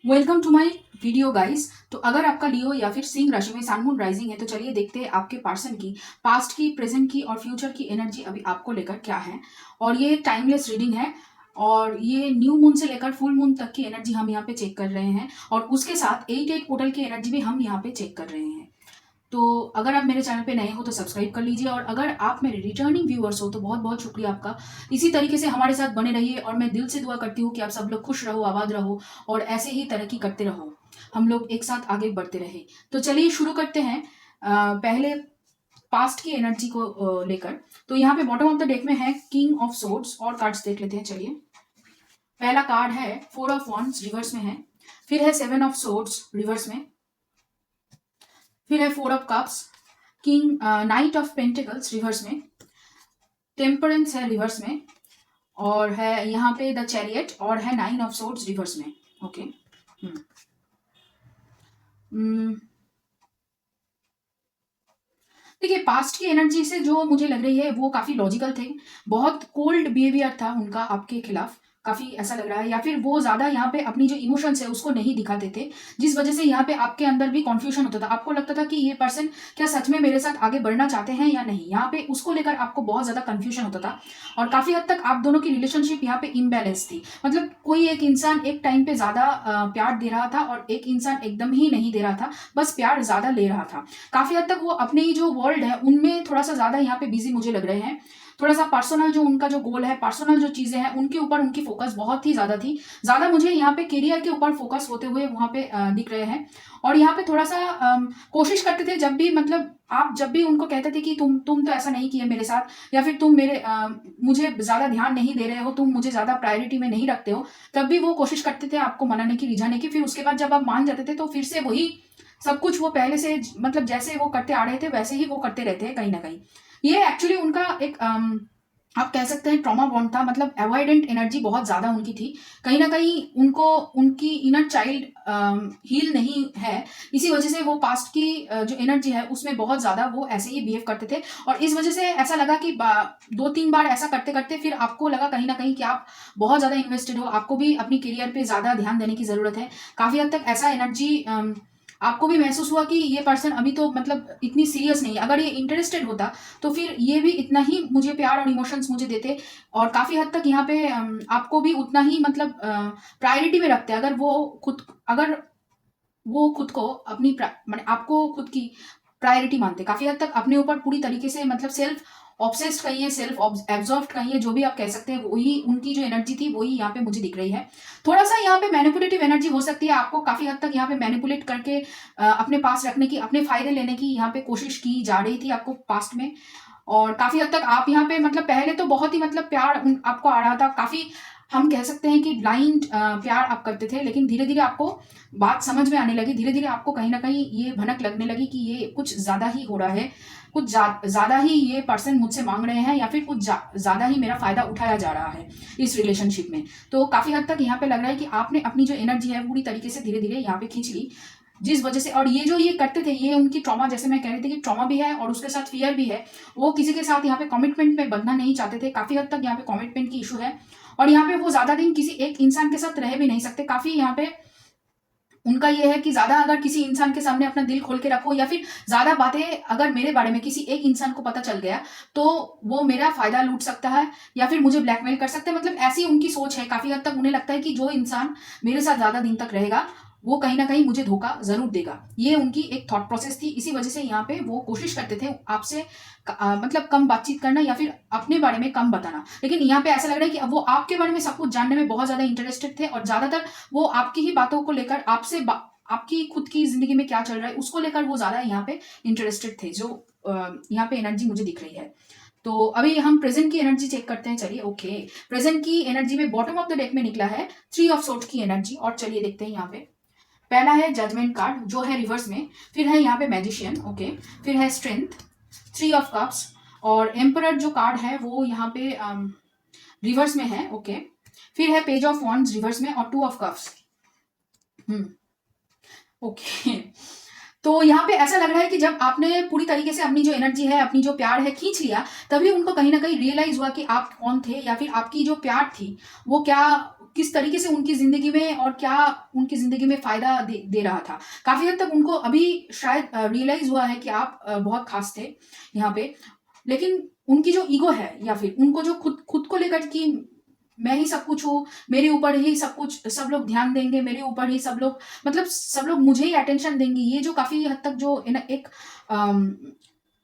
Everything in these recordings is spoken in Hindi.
Welcome to my video guys. तो अगर आपका लियो या फिर सिंह राशि में सन मून राइजिंग है तो चलिए देखते हैं आपके पर्सन की पास्ट की, प्रेजेंट की और फ्यूचर की एनर्जी अभी आपको लेकर क्या है। और ये टाइमलेस रीडिंग है और ये न्यू मून से लेकर फुल मून तक की एनर्जी हम यहाँ पे चेक कर रहे हैं और उसके साथ 8 पोर्टल की एनर्जी भी हम यहाँ पे चेक कर रहे हैं। तो अगर आप मेरे चैनल पे नए हो तो सब्सक्राइब कर लीजिए और अगर आप मेरे रिटर्निंग व्यूअर्स हो तो बहुत बहुत शुक्रिया आपका। इसी तरीके से हमारे साथ बने रहिए और मैं दिल से दुआ करती हूँ कि आप सब लोग खुश रहो, आबाद रहो और ऐसे ही तरक्की करते रहो, हम लोग एक साथ आगे बढ़ते रहे। तो चलिए शुरू करते हैं। पहले पास्ट की एनर्जी को लेकर। तो यहाँ पे बॉटम ऑफ द डेक में है किंग ऑफ सोर्ड्स और कार्ड्स देख लेते हैं। चलिए, पहला कार्ड है 4 ऑफ वॉन्ड्स रिवर्स में है, फिर है 7 ऑफ सोर्ड्स रिवर्स में, फिर है 4 of cups, king night of pentacles reverse में, टेम्परेंस है रिवर्स में और है यहाँ पे द चैरियट और है 9 ऑफ सोर्ड्स रिवर्स में। ओके, देखिए पास्ट की एनर्जी से जो मुझे लग रही है वो काफी लॉजिकल थे, बहुत कोल्ड बिहेवियर था उनका आपके खिलाफ, काफी ऐसा लग रहा है। या फिर वो ज्यादा यहाँ पे अपनी जो इमोशंस है उसको नहीं दिखाते थे, जिस वजह से यहाँ पे आपके अंदर भी कॉन्फ्यूजन होता था। आपको लगता था कि ये पर्सन क्या सच में मेरे साथ आगे बढ़ना चाहते हैं या नहीं, यहाँ पे उसको लेकर आपको बहुत ज्यादा कंफ्यूजन होता था। और काफी हद तक आप दोनों की रिलेशनशिप यहाँ पे इम्बैलेंस थी, मतलब कोई एक इंसान एक टाइम पे ज्यादा प्यार दे रहा था और एक इंसान एकदम ही नहीं दे रहा था, बस प्यार ज्यादा ले रहा था। काफी हद तक वो अपने जो वर्ल्ड है उनमें थोड़ा सा ज्यादा यहाँ पे बिजी मुझे लग रहे हैं। थोड़ा सा पर्सनल जो उनका जो गोल है, पर्सनल जो चीजें हैं उनके ऊपर उनकी फोकस बहुत ही ज्यादा थी, ज्यादा मुझे यहाँ पे करियर के ऊपर फोकस होते हुए वहां पे दिख रहे हैं। और यहाँ पे थोड़ा सा कोशिश करते थे, जब भी मतलब आप जब भी उनको कहते थे कि तुम तो ऐसा नहीं किए मेरे साथ, या फिर तुम मुझे ज्यादा ध्यान नहीं दे रहे हो, तुम मुझे ज्यादा प्रायोरिटी में नहीं रखते हो, तब भी वो कोशिश करते थे आपको मनाने की, रिझाने की। फिर उसके बाद जब आप मान जाते थे तो फिर से वही सब कुछ वो पहले से मतलब जैसे वो करते आ रहे थे वैसे ही वो करते रहते हैं कहीं ना कहीं। ये एक्चुअली उनका एक आप कह सकते हैं ट्रॉमा बॉन्ड था, मतलब अवॉइडेंट एनर्जी बहुत ज्यादा उनकी थी। कहीं ना कहीं उनको उनकी इनर चाइल्ड हील नहीं है, इसी वजह से वो पास्ट की जो एनर्जी है उसमें बहुत ज्यादा वो ऐसे ही बिहेव करते थे। और इस वजह से ऐसा लगा कि 2-3 बार ऐसा करते करते फिर आपको लगा कहीं ना कहीं कि आप बहुत ज्यादा इन्वेस्टेड हो, आपको भी अपनी करियर पे ज्यादा ध्यान देने की जरूरत है। काफी हद तक ऐसा एनर्जी आपको भी महसूस हुआ कि ये पर्सन अभी तो मतलब इतनी सीरियस नहीं है, अगर ये इंटरेस्टेड होता तो फिर ये भी इतना ही मुझे प्यार और इमोशंस मुझे देते और काफी हद तक यहाँ पे आपको भी उतना ही मतलब प्रायोरिटी में रखते। अगर वो खुद को अपनी माने आपको खुद की प्रायोरिटी मानते, काफी हद तक अपने ऊपर पूरी तरीके से मतलब सेल्फ ऑब्सेस्ड कहिए, सेल्फ एब्जॉर्व्ड कहिए, जो भी आप कह सकते हैं, वही उनकी जो एनर्जी थी वही यहाँ पे मुझे दिख रही है। थोड़ा सा यहाँ पे मैनिपुलेटिव एनर्जी हो सकती है, आपको काफी हद तक यहाँ पे मैनिपुलेट करके अपने पास रखने की, अपने फायदे लेने की यहाँ पे कोशिश की जा रही थी आपको पास्ट में। और काफी हद तक आप यहाँ पे मतलब पहले तो बहुत ही मतलब प्यार आपको आ रहा था, काफी हम कह सकते हैं कि ब्लाइंड प्यार आप करते थे, लेकिन धीरे धीरे आपको बात समझ में आने लगी, धीरे धीरे आपको कहीं ना कहीं ये भनक लगने लगी कि ये कुछ ज्यादा ही हो रहा है, कुछ ज्यादा ही ये पर्सन मुझसे मांग रहे हैं या फिर कुछ ज्यादा ही मेरा फायदा उठाया जा रहा है इस रिलेशनशिप में। तो काफी हद तक यहाँ पे लग रहा है कि आपने अपनी जो एनर्जी है पूरी तरीके से धीरे धीरे यहाँ पे खींच ली, जिस वजह से। और ये जो ये करते थे ये उनकी ट्रॉमा, जैसे मैं कह रही थी कि ट्रॉमा भी है और उसके साथ फियर भी है, वो किसी के साथ यहाँ पे कमिटमेंट में बंधना नहीं चाहते थे। काफी हद तक यहाँ पे कमिटमेंट की इशू है और यहाँ पे वो ज्यादा दिन किसी एक इंसान के साथ रह भी नहीं सकते। काफी यहाँ पे उनका ये है कि ज्यादा अगर किसी इंसान के सामने अपना दिल खोल के रखो या फिर ज्यादा बातें अगर मेरे बारे में किसी एक इंसान को पता चल गया तो वो मेरा फायदा लूट सकता है या फिर मुझे ब्लैकमेल कर सकता है, मतलब ऐसी उनकी सोच है। काफी हद तक उन्हें लगता है कि जो इंसान मेरे साथ ज्यादा दिन तक रहेगा वो कहीं ना कहीं मुझे धोखा जरूर देगा, ये उनकी एक थॉट प्रोसेस थी। इसी वजह से यहाँ पे वो कोशिश करते थे आपसे मतलब कम बातचीत करना या फिर अपने बारे में कम बताना। लेकिन यहाँ पे ऐसा लग रहा है कि अब वो आपके बारे में सब कुछ जानने में बहुत ज्यादा इंटरेस्टेड थे और ज्यादातर वो आपकी ही बातों को लेकर आपकी खुद की जिंदगी में क्या चल रहा है उसको लेकर वो ज्यादा यहाँ पे इंटरेस्टेड थे, जो यहाँ पे एनर्जी मुझे दिख रही है। तो अभी हम प्रेजेंट की एनर्जी चेक करते हैं। चलिए, ओके, प्रेजेंट की एनर्जी में बॉटम ऑफ द डेक में निकला है 3 ऑफ सोर्ड्स की एनर्जी। और चलिए देखते हैं, यहाँ पे पहला है जजमेंट कार्ड जो है रिवर्स में, फिर है यहाँ पे मैजिशियन, ओके, फिर है स्ट्रेंथ, 3 ऑफ कप्स और एम्परर जो कार्ड है वो यहाँ पे रिवर्स में है, ओके, फिर है पेज ऑफ वॉन्ड्स रिवर्स में और 2 ऑफ कप्स। ओके, तो यहाँ पे ऐसा लग रहा है कि जब आपने पूरी तरीके से अपनी जो एनर्जी है, अपनी जो प्यार है खींच लिया, तभी उनको कहीं ना कहीं रियलाइज हुआ कि आप कौन थे या फिर आपकी जो प्यार थी वो क्या किस तरीके से उनकी ज़िंदगी में और क्या उनकी ज़िंदगी में फ़ायदा दे रहा था। काफ़ी हद तक उनको अभी शायद रियलाइज़ हुआ है कि आप बहुत ख़ास थे यहाँ पे। लेकिन उनकी जो ईगो है या फिर उनको जो खुद खुद को लेकर कि मैं ही सब कुछ हूँ, मेरे ऊपर ही सब कुछ, सब लोग ध्यान देंगे, मेरे ऊपर ही सब लोग, मतलब सब लोग मुझे ही अटेंशन देंगे। ये जो काफ़ी हद तक जो एक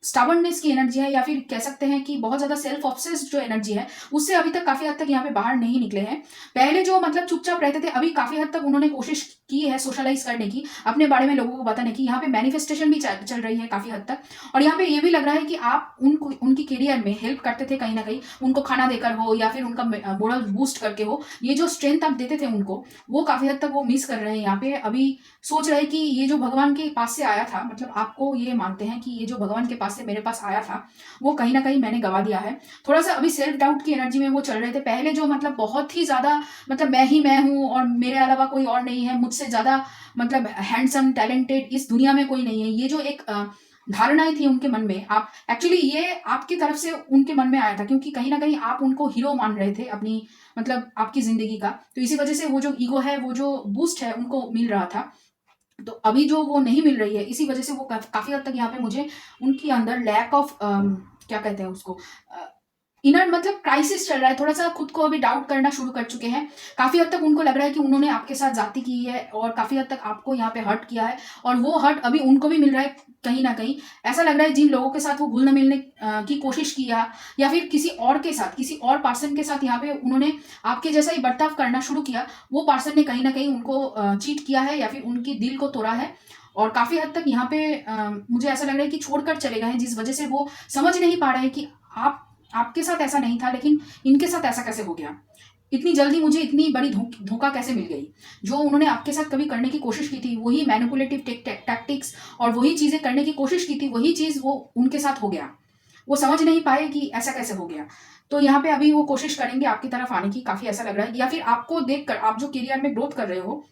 स्टबर्ननेस की एनर्जी है, या फिर कह सकते हैं कि बहुत ज़्यादा सेल्फ ऑब्सेस्ड जो एनर्जी है, उससे अभी तक काफ़ी हद तक यहाँ पे बाहर नहीं निकले हैं। पहले जो मतलब चुपचाप रहते थे, अभी काफ़ी हद तक उन्होंने कोशिश की है सोशलाइज करने की, अपने बारे में लोगों को बताने की। यहाँ पे मैनिफेस्टेशन भी चल रही है काफ़ी हद तक। और यहाँ पे ये भी लग रहा है कि आप उनकी करियर में हेल्प करते थे कहीं ना कहीं, उनको खाना देकर हो या फिर उनका मोरल बूस्ट करके हो। ये जो स्ट्रेंथ आप देते थे उनको, वो काफ़ी हद तक वो मिस कर रहे हैं यहाँ पे। अभी सोच रहे हैं कि ये जो भगवान के पास से आया था, मतलब आपको ये मानते हैं कि ये जो भगवान के पास से मेरे पास आया था, वो कहीं ना कहीं मैंने गवा दिया है। थोड़ा सा अभी सेल्फ डाउट की एनर्जी में वो चल रहे थे। पहले जो मतलब बहुत ही ज़्यादा, मतलब मैं ही मैं हूँ और मेरे अलावा कोई और नहीं है, मुझसे ज़्यादा मतलब हैंडसम टैलेंटेड इस दुनिया में कोई नहीं है, ये जो एक धारणाएं थी उनके मन में, आप एक्चुअली ये आपकी तरफ से उनके मन में आया था, क्योंकि कहीं ना कहीं आप उनको हीरो मान रहे थे अपनी, मतलब आपकी जिंदगी का। तो इसी वजह से वो जो ईगो है, वो जो बूस्ट है, उनको मिल रहा था। तो अभी जो वो नहीं मिल रही है, इसी वजह से वो काफी हद तक यहाँ पे मुझे उनके अंदर लैक ऑफ क्या कहते हैं उसको, इनर मतलब क्राइसिस चल रहा है। थोड़ा सा खुद को अभी डाउट करना शुरू कर चुके हैं। काफी हद तक उनको लग रहा है कि उन्होंने आपके साथ जाती की है और काफी हद तक आपको यहाँ पे हर्ट किया है, और वो हर्ट अभी उनको भी मिल रहा है कहीं ना कहीं। ऐसा लग रहा है जिन लोगों के साथ वो घुलने मिलने की कोशिश किया, या फिर किसी और के साथ, किसी और पर्सन के साथ यहाँ पे उन्होंने आपके जैसा ही बर्ताव करना शुरू किया, वो पर्सन ने कहीं ना कहीं उनको चीट किया है या फिर उनकी दिल को तोड़ा है। और काफी हद तक यहाँ पे मुझे ऐसा लग रहा है कि छोड़कर चले गए हैं, जिस वजह से वो समझ नहीं पा रहे हैं कि आपके साथ ऐसा नहीं था, लेकिन इनके साथ ऐसा कैसे हो गया, इतनी जल्दी मुझे इतनी बड़ी धोखा कैसे मिल गई। जो उन्होंने आपके साथ कभी करने की कोशिश की थी, वही मैनिपुलेटिव टैक्टिक्स और वही चीजें करने की कोशिश की थी, वही चीज वो उनके साथ हो गया। वो समझ नहीं पाए कि ऐसा कैसे हो गया। तो यहाँ पे अभी वो कोशिश करेंगे आपकी तरफ आने की, काफी ऐसा लग रहा है। या फिर आपको देखकर, आप जो करियर में ग्रोथ कर रहे हो,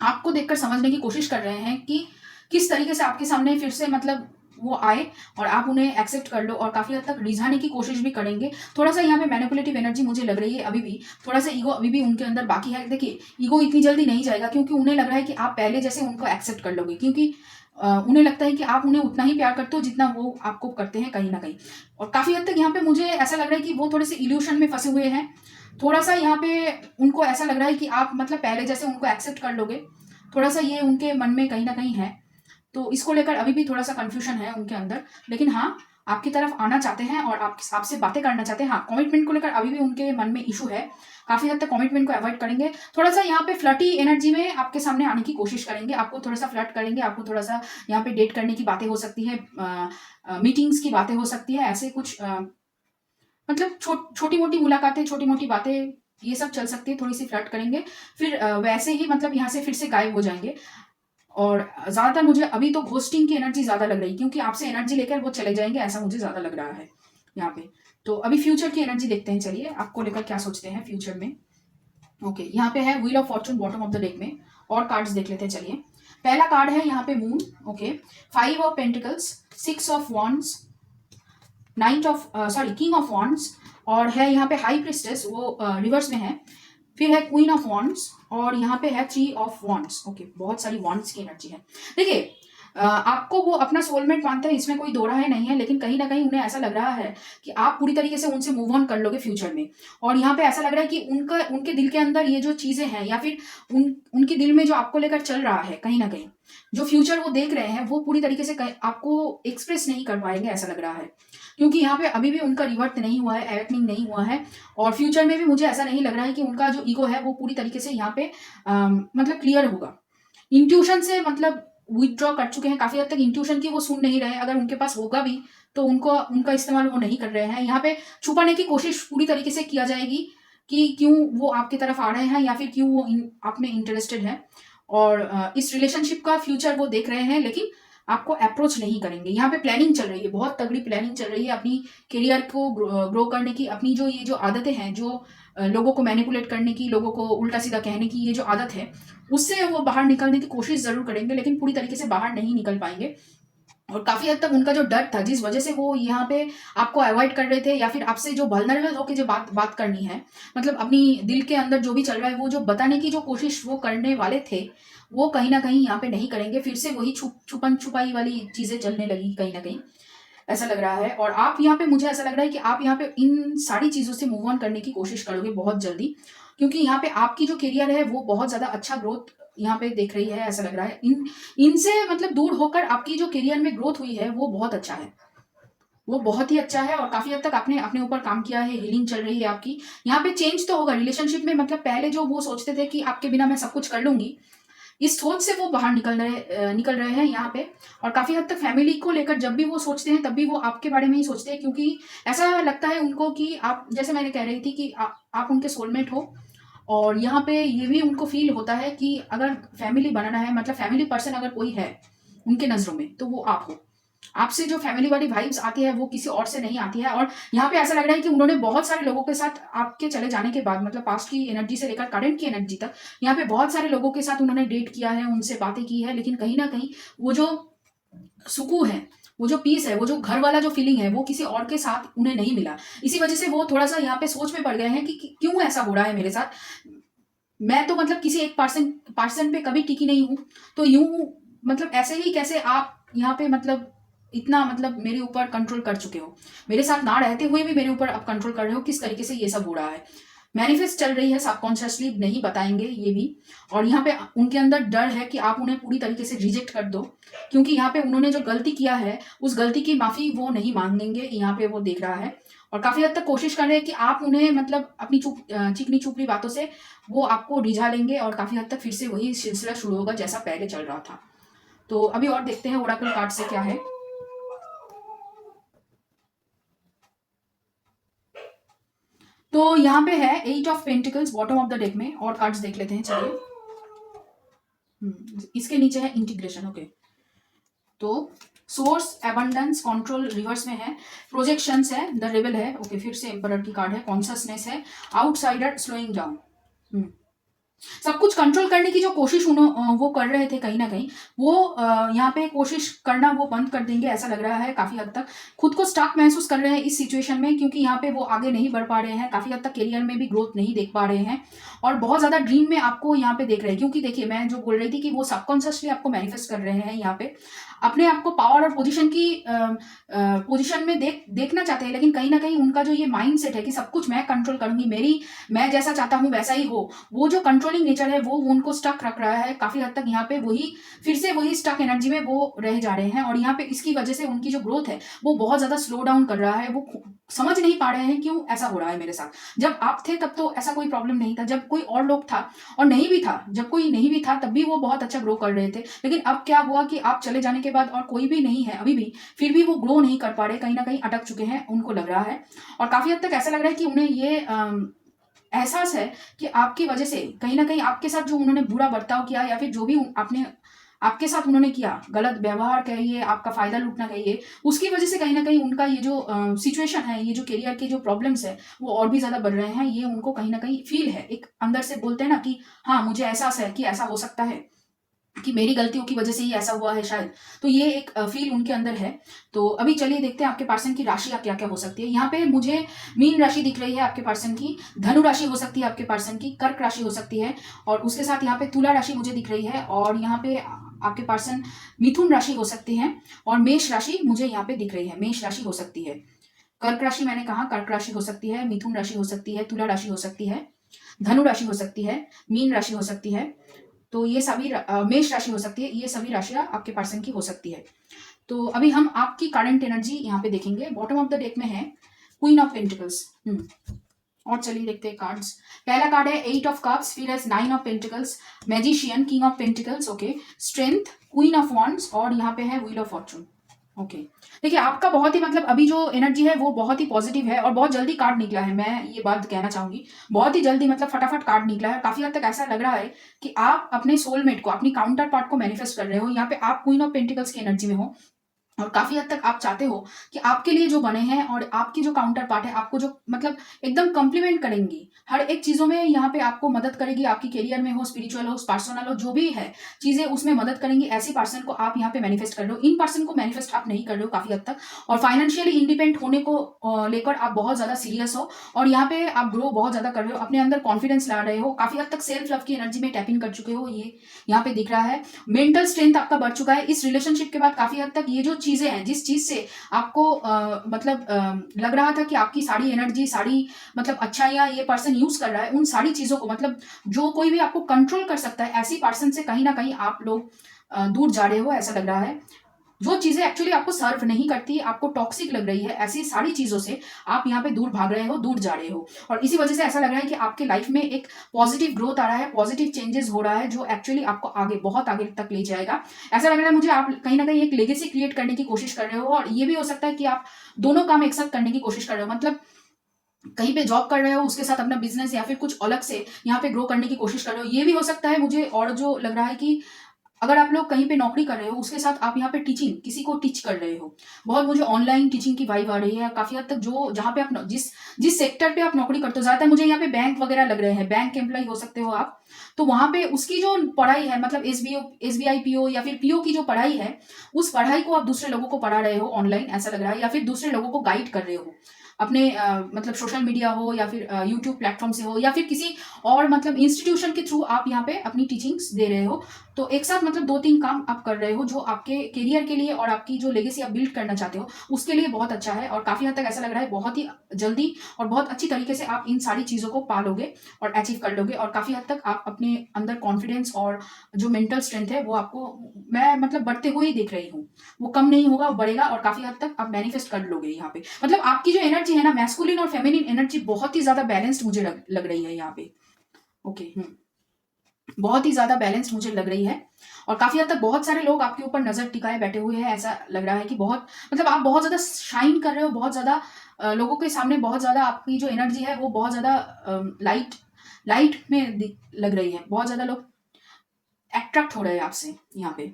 आपको देखकर समझने की कोशिश कर रहे हैं कि किस तरीके से आपके सामने फिर से मतलब वो आए और आप उन्हें एक्सेप्ट कर लो, और काफी हद तक रिझाने की कोशिश भी करेंगे। थोड़ा सा यहाँ पे मैनिपुलेटिव एनर्जी मुझे लग रही है अभी भी, थोड़ा सा ईगो अभी भी उनके अंदर बाकी है। देखिए, ईगो इतनी जल्दी नहीं जाएगा, क्योंकि उन्हें लग रहा है कि आप पहले जैसे उनको एक्सेप्ट कर लोगे, क्योंकि उन्हें लगता है कि आप उन्हें उतना ही प्यार करते हो जितना वो आपको करते हैं कहीं ना कहीं। और काफी हद तक यहाँ पे मुझे ऐसा लग रहा है कि वो थोड़े से इल्यूशन में फंसे हुए हैं। थोड़ा सा यहाँ पे उनको ऐसा लग रहा है कि आप मतलब पहले जैसे उनको एक्सेप्ट कर लोगे, थोड़ा सा ये उनके मन में कहीं ना कहीं है। तो इसको लेकर अभी भी थोड़ा सा कंफ्यूजन है उनके अंदर। लेकिन हाँ, आपकी तरफ आना चाहते हैं और आपसे बातें करना चाहते हैं। हाँ, कमिटमेंट को लेकर अभी भी उनके मन में इशू है, काफी हद तक कमिटमेंट को अवॉइड करेंगे। थोड़ा सा यहाँ पे फ्लर्टी एनर्जी में आपके सामने आने की कोशिश करेंगे, आपको थोड़ा सा फ्लर्ट करेंगे, आपको थोड़ा सा यहाँ पे डेट करने की बातें हो सकती है, मीटिंग्स की बातें हो सकती है, ऐसे कुछ मतलब छोटी मोटी मुलाकातें, छोटी मोटी बातें, ये सब चल सकती है। थोड़ी सी फ्लर्ट करेंगे, फिर वैसे ही मतलब यहाँ से फिर से गायब हो जाएंगे। और ज्यादातर मुझे अभी तो घोस्टिंग की एनर्जी ज्यादा लग रही है, क्योंकि आपसे एनर्जी लेकर वो चले जाएंगे, ऐसा मुझे ज्यादा लग रहा है यहाँ पे। तो अभी फ्यूचर की एनर्जी देखते हैं, चलिए आपको लेकर क्या सोचते हैं फ्यूचर में। ओके, यहाँ पे है wheel of Fortune bottom of the deck में, और कार्ड्स देख लेते हैं चलिए। पहला कार्ड है यहाँ पे moon. Okay, 5 of pentacles, 6 of wands, king of wands, और है यहाँ पे हाई प्रिस्टेस, वो रिवर्स में है। फिर है क्वीन ऑफ वॉन्ड्स, और यहाँ पे है 3 ऑफ वॉन्ड्स। ओके, बहुत सारी वॉन्ड्स की एनर्जी है। देखिए, आपको वो अपना सोलमेट मानते हैं, इसमें कोई दो राय नहीं है, लेकिन कहीं ना कहीं उन्हें ऐसा लग रहा है कि आप पूरी तरीके से उनसे मूव ऑन कर लोगे फ्यूचर में। और यहाँ पे ऐसा लग रहा है कि उनके दिल के अंदर ये जो चीजें हैं, या फिर उनके दिल में जो आपको लेकर चल रहा है, कहीं ना कहीं जो फ्यूचर वो देख रहे हैं, वो पूरी तरीके से आपको एक्सप्रेस नहीं कर पाएंगे, ऐसा लग रहा है। क्योंकि यहाँ पे अभी भी उनका रिवर्ट नहीं हुआ है, एवेकनिंग नहीं हुआ है। और फ्यूचर में भी मुझे ऐसा नहीं लग रहा है कि उनका जो ईगो है वो पूरी तरीके से यहाँ पे मतलब क्लियर होगा। इंट्यूशन से मतलब विथड्रॉ कर चुके हैं काफी हद तक, इंट्यूशन की वो सुन नहीं रहे हैं। अगर उनके पास होगा भी तो उनका इस्तेमाल वो नहीं कर रहे हैं। यहाँ पे छुपाने की कोशिश पूरी तरीके से किया जाएगी कि क्यों वो आपकी तरफ आ रहे हैं, या फिर क्यों वो आप में इंटरेस्टेड है। और इस रिलेशनशिप का फ्यूचर वो देख रहे हैं, लेकिन आपको अप्रोच नहीं करेंगे। यहाँ पे प्लानिंग चल रही है, बहुत तगड़ी प्लानिंग चल रही है अपनी करियर को ग्रो करने की। अपनी ये जो आदतें हैं, जो लोगों को मैनिपुलेट करने की, लोगों को उल्टा सीधा कहने की ये जो आदत है, उससे वो बाहर निकलने की कोशिश जरूर करेंगे, लेकिन पूरी तरीके से बाहर नहीं निकल पाएंगे। और काफ़ी हद तक उनका जो डर था, जिस वजह से वो यहाँ पे आपको अवॉइड कर रहे थे, या फिर आपसे जो वल्नरेबल होके जो बात बात करनी है, मतलब अपनी दिल के अंदर जो भी चल रहा है, वो जो बताने की जो कोशिश वो करने वाले थे, वो कहीं न कहीं यहाँ पे नहीं करेंगे। फिर से वही छुपन-छुपाई वाली चीज़ें चलने लगी कहीं न कहीं, ऐसा लग रहा है। और आप यहाँ पे, मुझे ऐसा लग रहा है कि आप यहाँ पे इन सारी चीज़ों से मूव ऑन करने की कोशिश करोगे बहुत जल्दी, क्योंकि यहाँ पे आपकी जो करियर है वो बहुत ज़्यादा अच्छा ग्रोथ यहाँ पे देख रही है, ऐसा लग रहा है। इनसे मतलब दूर होकर आपकी जो करियर में ग्रोथ हुई है वो बहुत अच्छा है, वो बहुत ही अच्छा है। और काफ़ी हद तक आपने अपने ऊपर काम किया है, हीलिंग चल रही है आपकी। यहाँ पे चेंज तो होगा रिलेशनशिप में, मतलब पहले जो वो सोचते थे कि आपके बिना मैं सब कुछ कर लूँगी, इस सोच से वो बाहर निकल रहे हैं यहाँ पे। और काफ़ी हद तक फैमिली को लेकर जब भी वो सोचते हैं, तब भी वो आपके बारे में ही सोचते हैं, क्योंकि ऐसा लगता है उनको कि आप, जैसे मैंने कह रही थी कि आप उनके सोलमेट हो। और यहाँ पे ये भी उनको फ़ील होता है कि अगर फैमिली बनाना है, मतलब फैमिली पर्सन अगर कोई है उनके नज़रों में, तो वो आप हो। आपसे जो फैमिली वाली वाइब्स आती है वो किसी और से नहीं आती है। और यहाँ पे ऐसा लग रहा है कि उन्होंने बहुत सारे लोगों के साथ आपके चले जाने के बाद, मतलब पास्ट की एनर्जी से लेकर करंट की एनर्जी तक, यहाँ पे बहुत सारे लोगों के साथ उन्होंने डेट किया है, उनसे बातें की है, लेकिन कहीं न कहीं वो जो सुकून है, वो जो पीस है, वो जो घर वाला जो फीलिंग है, वो किसी और के साथ उन्हें नहीं मिला। इसी वजह से वो थोड़ा-सा यहाँ पे सोच में पड़ गए हैं कि क्यों ऐसा हो रहा है मेरे साथ? मैं तो मतलब किसी एक पर्सन पे कभी टिकी नहीं हूँ, तो यूँ मतलब ऐसे ही कैसे आप यहाँ पे मतलब इतना मतलब मेरे ऊपर कंट्रोल कर चुके हो? मेरे साथ ना रहते हुए भी मेरे ऊपर आप कंट्रोल कर रहे हो, किस तरीके से ये सब हो रहा है? मैनिफेस्ट चल रही है सबकॉन्शियसली, नहीं बताएँगे ये भी। और यहाँ पे उनके अंदर डर है कि आप उन्हें पूरी तरीके से रिजेक्ट कर दो, क्योंकि यहाँ पे उन्होंने जो गलती किया है, उस गलती की माफ़ी वो नहीं माँगेंगे, यहाँ पे वो देख रहा है। और काफ़ी हद तक कोशिश कर रहे हैं कि आप उन्हें मतलब अपनी चिकनी-चुपड़ी बातों से वो आपको रिझा लेंगे, और काफ़ी हद तक फिर से वही सिलसिला शुरू होगा जैसा पहले चल रहा था। तो अभी और देखते हैं ओरेकल कार्ड से क्या है। तो यहाँ पे है 8 of pentacles bottom of the deck में, और कार्ड्स देख लेते हैं चलिए। इसके नीचे है इंटीग्रेशन, ओके। तो सोर्स, एबंडेंस, कंट्रोल रिवर्स में है, प्रोजेक्शंस है, द रेबल है, ओके। फिर से एम्परर की कार्ड है, कॉन्शसनेस है, आउटसाइडर, स्लोइंग डाउन। सब कुछ कंट्रोल करने की जो कोशिश वो कर रहे थे कहीं न कहीं, वो यहाँ पे कोशिश करना वो बंद कर देंगे, ऐसा लग रहा है। काफ़ी हद तक खुद को स्टक महसूस कर रहे हैं इस सिचुएशन में, क्योंकि यहाँ पे वो आगे नहीं बढ़ पा रहे हैं, काफ़ी हद तक करियर में भी ग्रोथ नहीं देख पा रहे हैं, और बहुत ज़्यादा ड्रीम में आपको यहाँ पे देख रहे हैं। क्योंकि देखिए, मैं जो बोल रही थी कि वो सबकॉन्शियसली आपको मैनिफेस्ट कर रहे हैं यहाँ पे, अपने आप को पावर और पोजीशन की पोजीशन में देखना चाहते हैं, लेकिन कहीं न कहीं उनका जो ये माइंडसेट है कि सब कुछ मैं कंट्रोल करूँगी, मैं जैसा चाहता हूँ वैसा ही हो, वो जो कंट्रोलिंग नेचर है वो उनको स्टक रख रहा है। काफ़ी हद तक यहाँ पे वही फिर से वही स्टक एनर्जी में वो रह जा रहे हैं, और यहाँ पे इसकी वजह से उनकी जो ग्रोथ है वो बहुत ज़्यादा स्लो डाउन कर रहा है। वो समझ नहीं पा रहे हैं क्यों ऐसा हो रहा है मेरे साथ। जब आप थे तब तो ऐसा कोई प्रॉब्लम नहीं था, जब कोई और लोग था और नहीं भी था, जब कोई नहीं भी था तब भी वो बहुत अच्छा ग्रो कर रहे थे। लेकिन अब क्या हुआ कि आप चले जाने के बाद और कोई भी नहीं है अभी भी, फिर भी वो ग्रो नहीं कर पा रहे, कहीं न कहीं अटक चुके हैं, उनको लग रहा है। और काफ़ी हद तक ऐसा लग रहा है कि उन्हें ये एहसास है कि आपकी वजह से कहीं न कहीं आपके साथ जो उन्होंने बुरा बर्ताव किया, या फिर जो भी आपने आपके साथ उन्होंने किया, गलत व्यवहार कहिए, आपका फ़ायदा लूटना कहिए, उसकी वजह से कहीं न कहीं उनका ये जो सिचुएशन है, ये जो करियर के जो प्रॉब्लम्स है, वो और भी ज़्यादा बढ़ रहे हैं। ये उनको कहीं न कहीं फ़ील है। एक अंदर से बोलते हैं ना कि हाँ, मुझे एहसास है कि ऐसा हो सकता है, कि मेरी गलतियों की वजह से ही ऐसा हुआ है शायद। तो ये एक फ़ील उनके अंदर है। तो अभी चलिए देखते हैं आपके पर्सन की राशियाँ क्या-क्या हो सकती है। यहाँ पे मुझे मीन राशि दिख रही है आपके पर्सन की, धनु राशि हो सकती है आपके पर्सन की, कर्क राशि हो सकती है, और उसके साथ यहाँ पे तुला राशि मुझे दिख रही है, और यहाँ पे आपके पर्सन मिथुन राशि हो सकती है, और मेष राशि मुझे यहाँ पे दिख रही है, मेष राशि हो सकती है। कर्क राशि मैंने कहा, कर्क राशि हो सकती है, मिथुन राशि हो सकती है, तुला राशि हो सकती है, धनु राशि हो सकती है, मीन राशि हो सकती है। तो ये सभी मेष राशि हो सकती है, ये सभी राशियाँ आपके पर्सन की हो सकती है। तो अभी हम आपकी करंट एनर्जी यहाँ पे देखेंगे। बॉटम ऑफ द डेक में है क्वीन ऑफ पेंटिकल्स। और चलिए देखते हैं कार्ड्स। पहला कार्ड है 8 ऑफ कप्स, फिर है 9 of pentacles, magician, king of pentacles, okay, strength, queen of wands, और यहाँ पे है व्हील ऑफ फॉर्चून, ओके। देखिए, आपका बहुत ही मतलब अभी जो एनर्जी है वो बहुत ही पॉजिटिव है, और बहुत जल्दी कार्ड निकला है, मैं ये बात कहना चाहूंगी। बहुत ही जल्दी, मतलब फटाफट कार्ड निकला है। काफी हद तक ऐसा लग रहा है कि आप अपने सोलमेट को, अपनी काउंटर पार्ट को मैनिफेस्ट कर रहे हो। यहाँ पे आप क्वीन ऑफ पेंटिकल्स की एनर्जी में हो, और काफ़ी हद तक आप चाहते हो कि आपके लिए जो बने हैं और आपकी जो काउंटर पार्ट है, आपको जो मतलब एकदम कॉम्प्लीमेंट करेंगी। हर एक चीज़ों में यहाँ पे आपको मदद करेगी, आपकी करियर में हो, स्पिरिचुअल हो, पर्सनल हो, जो भी है चीज़ें उसमें मदद करेंगी। ऐसी पर्सन को आप यहाँ पे मैनिफेस्ट कर रहे हो। इन पर्सन को मैनिफेस्ट आप नहीं कर रहे हो काफ़ी हद तक। और फाइनेंशियली इंडिपेंडेंट होने को लेकर आप बहुत ज़्यादा सीरियस हो और यहाँ पे आप ग्रो बहुत ज़्यादा कर रहे हो, अपने अंदर कॉन्फिडेंस ला रहे हो, काफ़ी हद तक सेल्फ लव की एनर्जी में टैप इन कर चुके हो, ये यहाँ पे दिख रहा है। मेंटल स्ट्रेंथ आपका बढ़ चुका है इस रिलेशनशिप के बाद। काफी हद तक ये जो चीजें हैं, जिस चीज से आपको मतलब लग रहा था कि आपकी सारी एनर्जी, सारी मतलब अच्छाइयाँ ये पर्सन यूज कर रहा है, उन सारी चीजों को मतलब जो कोई भी आपको कंट्रोल कर सकता है, ऐसी पर्सन से कहीं ना कहीं आप लोग दूर जा रहे हो, ऐसा लग रहा है। जो चीजें एक्चुअली आपको सर्व नहीं करती, आपको टॉक्सिक लग रही है, ऐसी सारी चीजों से आप यहाँ पे दूर भाग रहे हो, दूर जा रहे हो। और इसी वजह से ऐसा लग रहा है कि आपके लाइफ में एक पॉजिटिव ग्रोथ आ रहा है, पॉजिटिव चेंजेस हो रहा है, जो एक्चुअली आपको आगे बहुत आगे तक ले जाएगा। ऐसा लग रहा है मुझे आप कहीं ना कहीं एक लेगेसी क्रिएट करने की कोशिश कर रहे हो। और ये भी हो सकता है कि आप दोनों काम एक साथ करने की कोशिश कर रहे हो, मतलब कहीं पे जॉब कर रहे हो, उसके साथ अपना बिजनेस या फिर कुछ अलग से यहाँ पे ग्रो करने की कोशिश कर रहे हो, ये भी हो सकता है मुझे। और जो लग रहा है कि अगर आप लोग कहीं पे नौकरी कर रहे हो, उसके साथ आप यहाँ पे टीचिंग, किसी को टीच कर रहे हो, बहुत मुझे ऑनलाइन टीचिंग की वाइब आ रही है काफी हद तक। जो जहाँ पे आप जिस जिस सेक्टर पे आप नौकरी करते हो, ज्यादातर मुझे यहाँ पे बैंक वगैरह लग रहे हैं, बैंक एम्प्लॉय हो सकते हो आप। तो वहां पे उसकी जो पढ़ाई है, मतलब एसबीआई पीओ या फिर पीओ की जो पढ़ाई है, उस पढ़ाई को आप दूसरे लोगों को पढ़ा रहे हो ऑनलाइन, ऐसा लग रहा है। या फिर दूसरे लोगों को गाइड कर रहे हो अपने मतलब सोशल मीडिया हो या फिर यूट्यूब प्लेटफॉर्म से हो या फिर किसी और मतलब इंस्टीट्यूशन के थ्रू आप यहाँ पे अपनी टीचिंग्स दे रहे हो। तो एक साथ मतलब 2-3 काम आप कर रहे हो, जो आपके करियर के लिए और आपकी जो लेगेसी आप बिल्ड करना चाहते हो उसके लिए बहुत अच्छा है। और काफी हद तक ऐसा लग रहा है बहुत ही जल्दी और बहुत अच्छी तरीके से आप इन सारी चीजों को पालोगे और अचीव कर लोगे। और काफी हद तक आप अपने अंदर कॉन्फिडेंस और जो मेंटल स्ट्रेंथ है वो आपको मैं मतलब बढ़ते हुए ही देख रही हूँ। वो कम नहीं होगा, वो बढ़ेगा और काफी हद तक आप मैनिफेस्ट कर लोगे यहाँ पे। मतलब आपकी जो एनर्जी है ना, मैस्कुलिन और फेमिनिन एनर्जी बहुत ही ज्यादा बैलेंस्ड मुझे लग रही है यहाँ पे। ओके। बहुत ही ज्यादा बैलेंस मुझे लग रही है। और काफी हद तक बहुत सारे लोग आपके ऊपर नजर टिकाए बैठे हुए हैं, ऐसा लग रहा है कि बहुत मतलब आप बहुत ज्यादा शाइन कर रहे हो, बहुत ज्यादा लोगों के सामने बहुत ज्यादा आपकी जो एनर्जी है वो बहुत ज्यादा लाइट लाइट में लग रही है। बहुत ज्यादा लोग अट्रैक्ट हो रहे हैं आपसे यहाँ पे।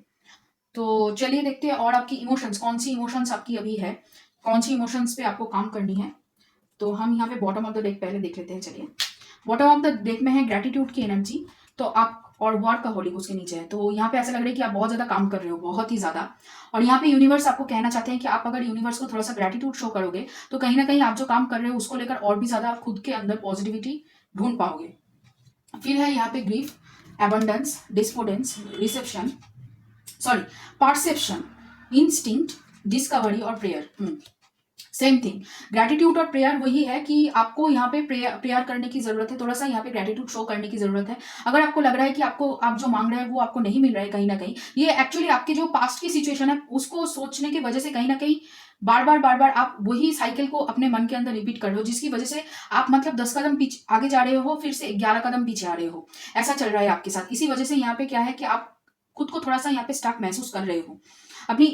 तो चलिए देखते हैं और आपकी इमोशंस, कौन सी इमोशंस आपकी अभी है, कौन सी इमोशंस पे आपको काम करनी है। तो हम यहाँ पे बॉटम ऑफ द डेक पहले देख लेते हैं। चलिए, बॉटम ऑफ द डेक में है ग्रेटिट्यूड की एनर्जी। तो आप और वर्क का होलिक उसके नीचे है। तो यहाँ पे ऐसा लग रहा है कि आप बहुत ज्यादा काम कर रहे हो, बहुत ही ज्यादा। और यहाँ पे यूनिवर्स आपको कहना चाहते हैं कि आप अगर यूनिवर्स को थोड़ा सा ग्रेटिट्यूड शो करोगे तो कहीं ना कहीं आप जो काम कर रहे हो उसको लेकर और भी ज्यादा खुद के अंदर पॉजिटिविटी ढूंढ पाओगे। फिर है यहाँ पे grief, abundance, despondence, reception, sorry perception, instinct, discovery और प्रेयर। Same thing. ग्रेटिट्यूड और प्रेयर वही है कि आपको यहाँ पे प्रेयर करने की जरूरत है, थोड़ा सा यहाँ पे ग्रेटिट्यूड शो करने की जरूरत है। अगर आपको लग रहा है कि आपको आप जो मांग रहे हैं वो आपको नहीं मिल रहा है कहीं ना कहीं, ये एक्चुअली आपके जो पास्ट की सिचुएशन है उसको सोचने की वजह से कहीं ना कहीं बार बार आप वही साइकिल को अपने मन के अंदर रिपीट कर रहे हो, जिसकी वजह से आप मतलब 10 कदम पीछे आगे जा रहे हो, फिर से 11 कदम पीछे आ रहे हो। ऐसा चल रहा है आपके साथ। इसी वजह से यहाँ पे क्या है कि आप खुद को थोड़ा सा यहाँ पे स्टक महसूस कर रहे हो। अपनी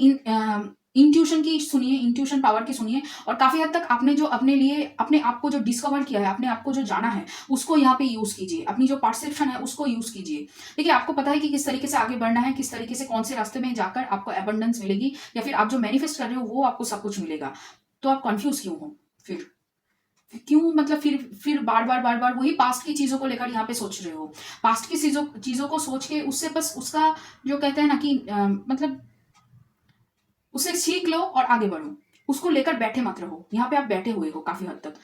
इंट्यूशन की सुनिए, इंट्यूशन पावर की सुनिए। और काफी हद तक आपने जो अपने लिए अपने आप को जो डिस्कवर किया है, अपने आप को जो जाना है उसको यहाँ पे यूज कीजिए। अपनी जो परसेप्शन है उसको यूज कीजिए। देखिए, आपको पता है कि किस तरीके से आगे बढ़ना है, किस तरीके से कौन से रास्ते में जाकर आपको एबंडेंस मिलेगी या फिर आप जो मैनिफेस्ट कर रहे हो वो आपको सब कुछ मिलेगा। तो आप कंफ्यूज क्यों हो फिर? क्यों मतलब फिर बार बार वही पास्ट की चीजों को लेकर यहाँ पे सोच रहे हो? पास्ट की चीजों को सोच के उससे बस उसका जो कहते हैं ना कि मतलब उसे सीख लो और आगे बढ़ो। उसको लेकर बैठे मत रहो। यहाँ पे आप बैठे हुए हो काफी हद तक।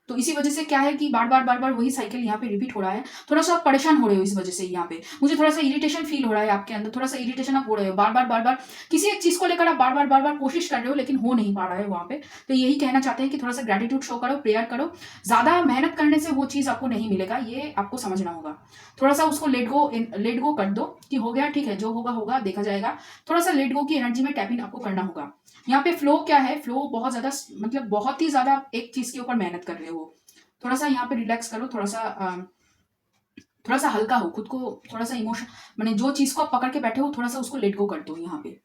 तो इसी वजह से क्या है कि बार बार वही साइकिल यहाँ पे रिपीट हो रहा है। थोड़ा सा आप परेशान हो रहे हो इस वजह से। यहाँ पे मुझे थोड़ा सा इरिटेशन फील हो रहा है आपके अंदर, थोड़ा सा इरिटेशन आप हो रहे हो बार बार किसी एक चीज को लेकर आप बार बार कोशिश कर रहे हो लेकिन हो नहीं पा रहा है वहां पे। तो यही कहना चाहते हैं कि थोड़ा सा ग्रेटिट्यूड शो करो, प्रेयर करो। ज्यादा मेहनत करने से वो चीज आपको नहीं मिलेगा, ये आपको समझना होगा। थोड़ा सा उसको लेट गो कर दो कि हो गया, ठीक है, जो होगा होगा, देखा जाएगा। थोड़ा सा लेट गो की एनर्जी में टैप इन आपको करना होगा। यहाँ पे फ्लो क्या है, फ्लो बहुत ज्यादा मतलब बहुत ही ज्यादा एक चीज के ऊपर मेहनत कर रहे हो। थोड़ा सा यहाँ पे रिलैक्स करो, थोड़ा सा हल्का हो खुद को, थोड़ा सा इमोशन मैंने जो चीज को आप पकड़ के बैठे हो थोड़ा सा उसको लेट गो कर दो यहाँ पे।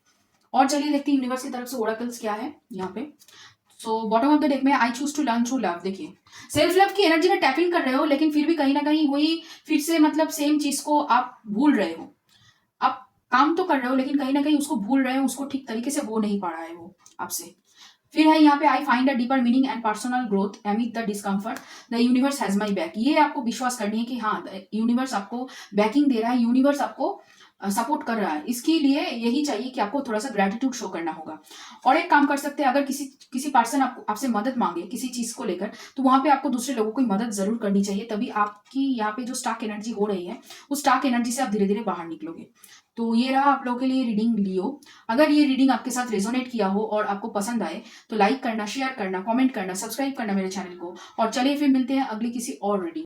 और चलिए देखते हैं यूनिवर्स की तरफ से ओरेकल्स क्या है यहाँ पे। So bottom of the deck में I choose to learn through love. देखिए, सेल्फ लव की एनर्जी में टैप इन कर रहे हो लेकिन फिर भी कहीं ना कहीं वही फिर से मतलब सेम चीज को आप भूल रहे हो। आप काम तो कर रहे हो लेकिन कहीं न कहीं उसको भूल रहे हो, उसको ठीक तरीके से हो नहीं पा रहा है वो आपसे। फिर है यहाँ पे I find a deeper meaning and personal growth एमिड the discomfort, the universe has my back. ये आपको विश्वास करनी है कि हाँ, यूनिवर्स आपको बैकिंग दे रहा है, यूनिवर्स आपको सपोर्ट कर रहा है। इसके लिए यही चाहिए कि आपको थोड़ा-सा ग्रैटिट्यूड शो करना होगा। और एक काम कर सकते हैं, अगर किसी किसी पर्सन आपको आपसे मदद माँगे किसी चीज़ को लेकर, तो वहाँ पे आपको दूसरे लोगों की मदद ज़रूर करनी चाहिए, तभी आपकी यहाँ पे जो स्टक एनर्जी हो रही है, उस स्टक एनर्जी से आप धीरे-धीरे बाहर निकलोगे। तो ये रहा आप लोगों के लिए रीडिंग लियो। अगर ये रीडिंग आपके साथ रेज़ोनेट किया हो और आपको पसंद आए, तो लाइक करना, शेयर करना, कमेंट करना, सब्सक्राइब करना मेरे चैनल को। और चलिए फिर मिलते हैं अगली किसी और रीडिंग